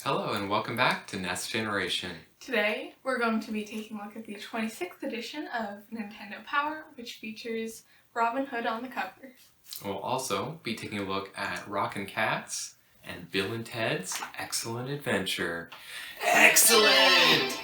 Hello and welcome back to Next Generation. Today we're going to be taking a look at the 26th edition of Nintendo Power, which features Robin Hood on the cover. We'll also be taking a look at Rockin Kats and Bill and Ted's Excellent Adventure. Excellent!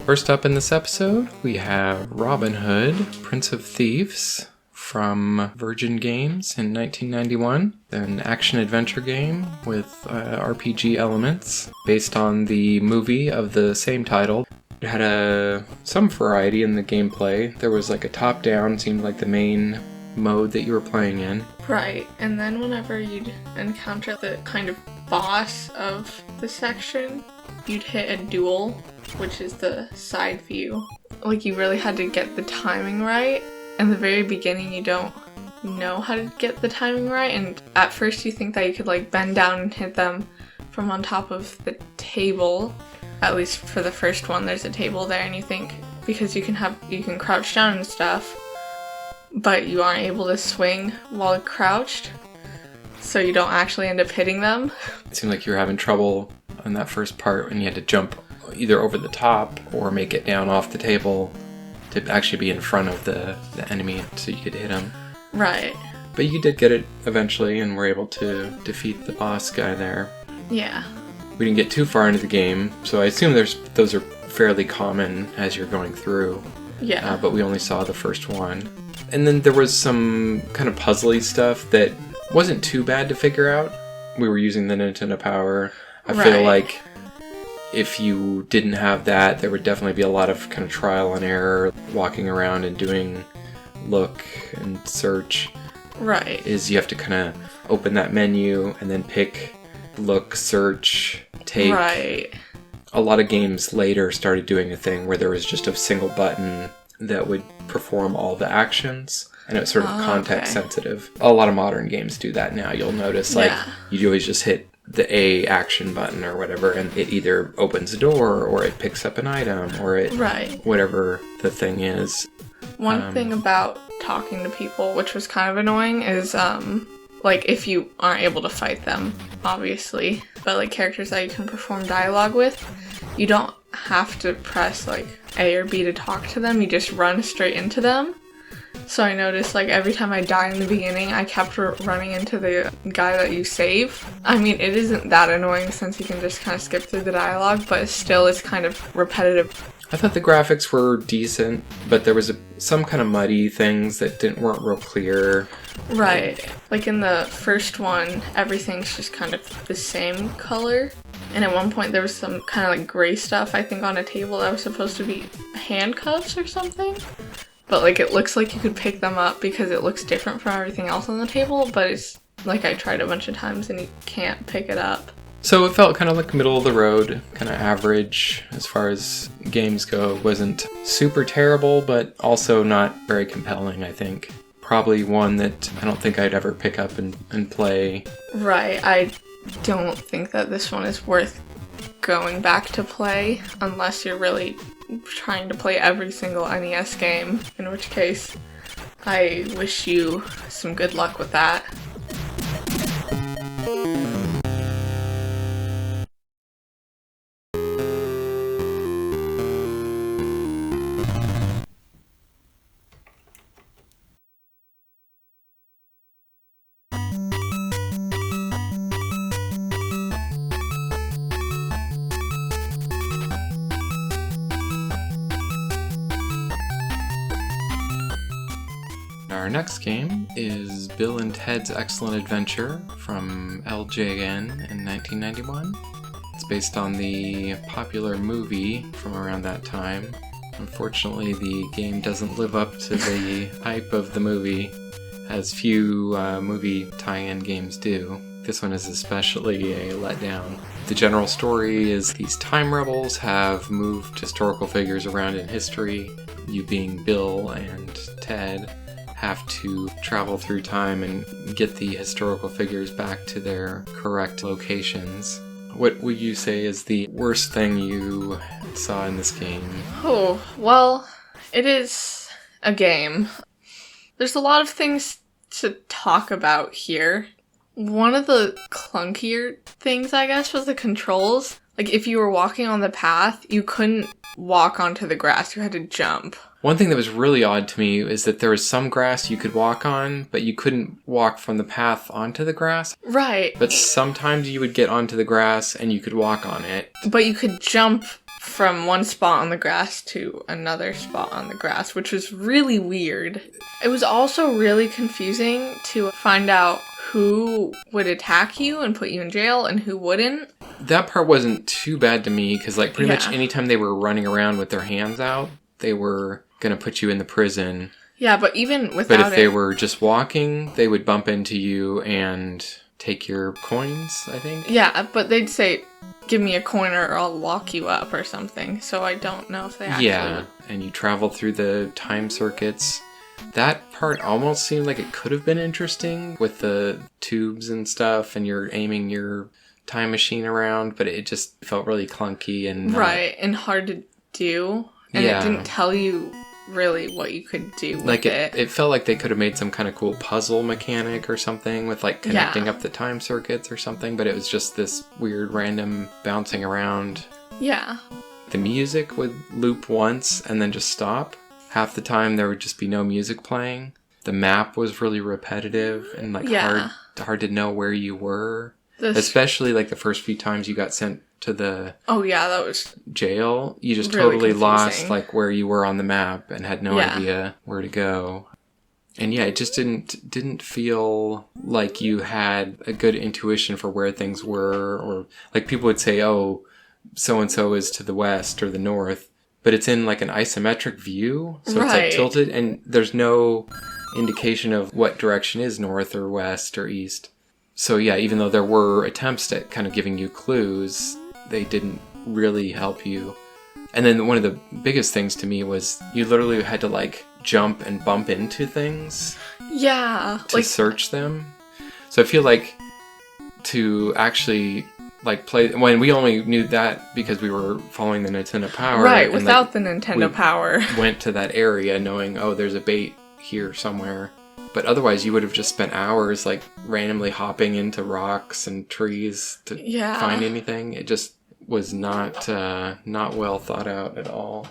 First up in this episode, we have Robin Hood, Prince of Thieves, from Virgin Games in 1991, an action-adventure game with RPG elements based on the movie of the same title. It had some variety in the gameplay. There was like a top-down, seemed like the main mode that you were playing in. Right, and then whenever you'd encounter the kind of boss of the section, you'd hit a duel, which is the side view. Like, you really had to get the timing right. In the very beginning, you don't know how to get the timing right, and at first you think that you could like bend down and hit them from on top of the table. At least for the first one, there's a table there, and you think because you can crouch down and stuff, but you aren't able to swing while crouched, so you don't actually end up hitting them. It seemed like you were having trouble on that first part when you had to jump either over the top or make it down off the table to actually be in front of the enemy so you could hit him. Right. But you did get it eventually and were able to defeat the boss guy there. Yeah. We didn't get too far into the game, so I assume those are fairly common as you're going through. Yeah. But we only saw the first one. And then there was some kind of puzzly stuff that wasn't too bad to figure out. We were using the Nintendo Power. I feel like if you didn't have that, there would definitely be a lot of kind of trial and error, walking around and doing look and search. Right. Is you have to kind of open that menu and then pick look, search, take. Right. A lot of games later started doing a thing where there was just a single button that would perform all the actions, and it was sort of context sensitive. A lot of modern games do that now. You'll notice, like, you always just hit the A action button or whatever, and it either opens a door or it picks up an item or it whatever the thing is. One thing about talking to people, which was kind of annoying, is like if you aren't able to fight them, obviously, but like characters that you can perform dialogue with, you don't have to press like A or B to talk to them, you just run straight into them. So I noticed, like, every time I died in the beginning, I kept running into the guy that you save. I mean, it isn't that annoying since you can just kind of skip through the dialogue, but still it's kind of repetitive. I thought the graphics were decent, but there was some kind of muddy things that weren't real clear. Right. Like in the first one, everything's just kind of the same color. And at one point there was some kind of like gray stuff, I think, on a table that was supposed to be handcuffs or something. But like it looks like you could pick them up because it looks different from everything else on the table, but it's like I tried a bunch of times and you can't pick it up. So it felt kind of like middle of the road, kind of average as far as games go. It wasn't super terrible, but also not very compelling, I think. Probably one that I don't think I'd ever pick up and play. Right, I don't think that this one is worth going back to play unless you're really trying to play every single NES game, in which case I wish you some good luck with that. Our next game is Bill and Ted's Excellent Adventure from LJN in 1991. It's based on the popular movie from around that time. Unfortunately, the game doesn't live up to the hype of the movie, as few movie tie-in games do. This one is especially a letdown. The general story is these time rebels have moved historical figures around in history. You being Bill and Ted have to travel through time and get the historical figures back to their correct locations. What would you say is the worst thing you saw in this game? Oh, well, it is a game. There's a lot of things to talk about here. One of the clunkier things, I guess, was the controls. Like, if you were walking on the path, you couldn't walk onto the grass. You had to jump. One thing that was really odd to me is that there was some grass you could walk on, but you couldn't walk from the path onto the grass. Right. But sometimes you would get onto the grass and you could walk on it. But you could jump from one spot on the grass to another spot on the grass, which was really weird. It was also really confusing to find out who would attack you and put you in jail and who wouldn't. That part wasn't too bad to me, because like pretty much anytime they were running around with their hands out, they were going to put you in the prison. Yeah, but even without But if they were just walking, they would bump into you and take your coins, I think. Yeah, but they'd say, give me a coin or I'll lock you up or something. So I don't know if they actually... Yeah, and you travel through the time circuits. That part almost seemed like it could have been interesting with the tubes and stuff, and you're aiming your time machine around, but it just felt really clunky and... Right, and hard to do. And it didn't tell you really what you could do with it. It felt like they could have made some kind of cool puzzle mechanic or something with like connecting up the time circuits or something, but it was just this weird random bouncing around. Yeah. The music would loop once and then just stop. Half the time there would just be no music playing. The map was really repetitive and like hard to know where you were. Especially like the first few times you got sent to the that was jail. You just really totally confusing. lost like where you were on the map and had no idea where to go. And it just didn't feel like you had a good intuition for where things were, or like people would say, oh, so and so is to the west or the north, but it's in like an isometric view, so it's like tilted and there's no indication of what direction is north or west or east. So even though there were attempts at kind of giving you clues, they didn't really help you. And then one of the biggest things to me was you literally had to like jump and bump into things. Yeah. To search them. So I feel like to actually like play, when we only knew that because we were following the Nintendo Power. Right, and, without the Nintendo Power. Went to that area knowing, oh, there's a bait here somewhere. But otherwise, you would have just spent hours, like, randomly hopping into rocks and trees to find anything. It just was not well thought out at all.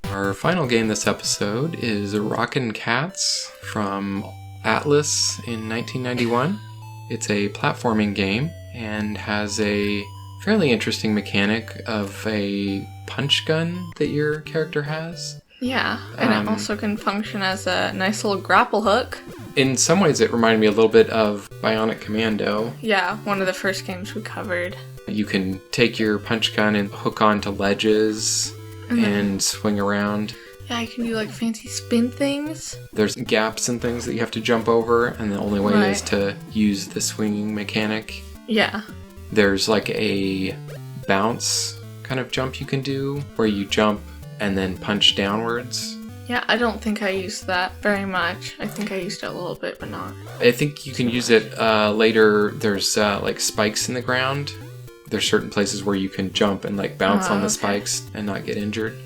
Our final game this episode is Rockin Kats from Atlus in 1991. It's a platforming game and has a fairly interesting mechanic of a punch gun that your character has. Yeah, and it also can function as a nice little grapple hook. In some ways, it reminded me a little bit of Bionic Commando. Yeah, one of the first games we covered. You can take your punch gun and hook onto ledges and swing around. Yeah, you can do like fancy spin things. There's gaps and things that you have to jump over, and the only way is to use the swinging mechanic. Yeah. There's like a bounce kind of jump you can do, where you jump and then punch downwards. Yeah, I don't think I used that very much. I think I used it a little bit, but not. I think you can use it later. There's like spikes in the ground. There's certain places where you can jump and like bounce on the spikes and not get injured.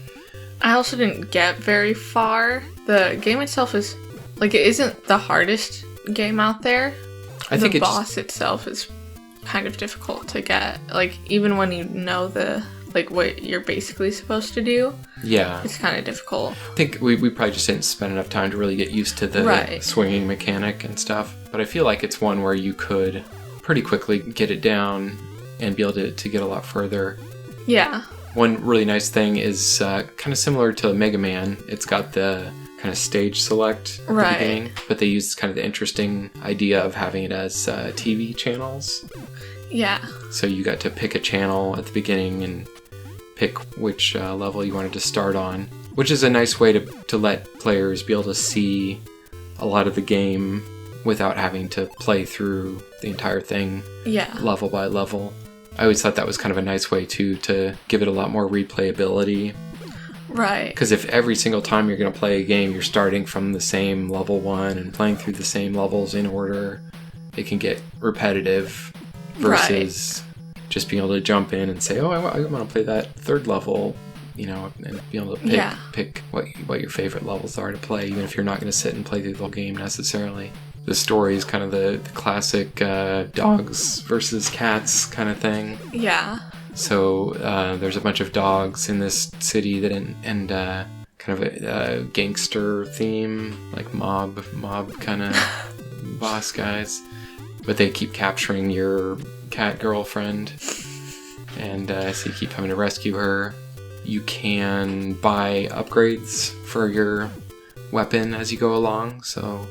I also didn't get very far. The game itself is, like, it isn't the hardest game out there. I think the boss itself is kind of difficult to get. Like, even when you know what you're basically supposed to do. Yeah. It's kind of difficult. I think we probably just didn't spend enough time to really get used to the swinging mechanic and stuff. But I feel like it's one where you could pretty quickly get it down and be able to get a lot further. Yeah. One really nice thing is kind of similar to Mega Man. It's got the kind of stage select at the beginning, but they used kind of the interesting idea of having it as TV channels. Yeah. So you got to pick a channel at the beginning and pick which level you wanted to start on, which is a nice way to let players be able to see a lot of the game without having to play through the entire thing level by level. I always thought that was kind of a nice way to give it a lot more replayability. Right. Because if every single time you're going to play a game, you're starting from the same level 1 and playing through the same levels in order, it can get repetitive versus just being able to jump in and say, oh, I want to play that third level, you know, and be able to pick what your favorite levels are to play, even if you're not going to sit and play through the whole game necessarily. The story is kind of the classic dogs versus cats kind of thing. Yeah. So there's a bunch of dogs in this city that and kind of a gangster theme, like mob kind of boss guys. But they keep capturing your cat girlfriend, and so you keep having to rescue her. You can buy upgrades for your weapon as you go along, so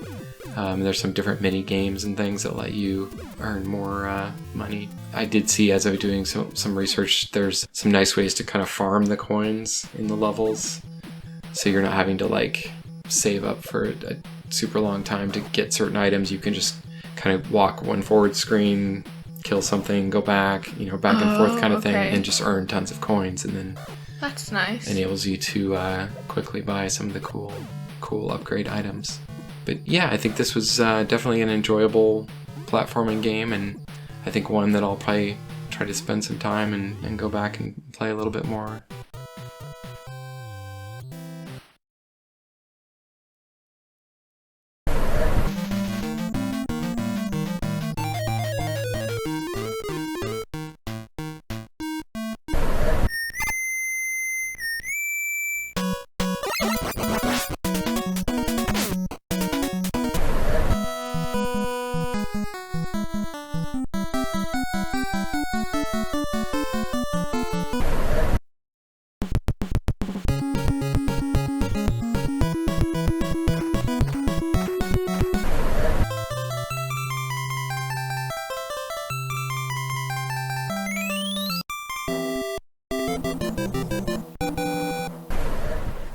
there's some different mini games and things that let you earn more money. I did see, as I was doing some research, there's some nice ways to kind of farm the coins in the levels, so you're not having to like save up for a super long time to get certain items. You can just kind of walk one forward screen, kill something, go back, you know, back and forth kind of thing, and just earn tons of coins, and then that's nice. Enables you to quickly buy some of the cool upgrade items. But yeah, I think this was definitely an enjoyable platforming game, and I think one that I'll probably try to spend some time and go back and play a little bit more.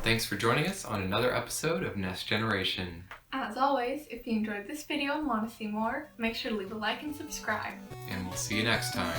Thanks for joining us on another episode of Next Generation. As always, if you enjoyed this video and want to see more, make sure to leave a like and subscribe. And we'll see you next time.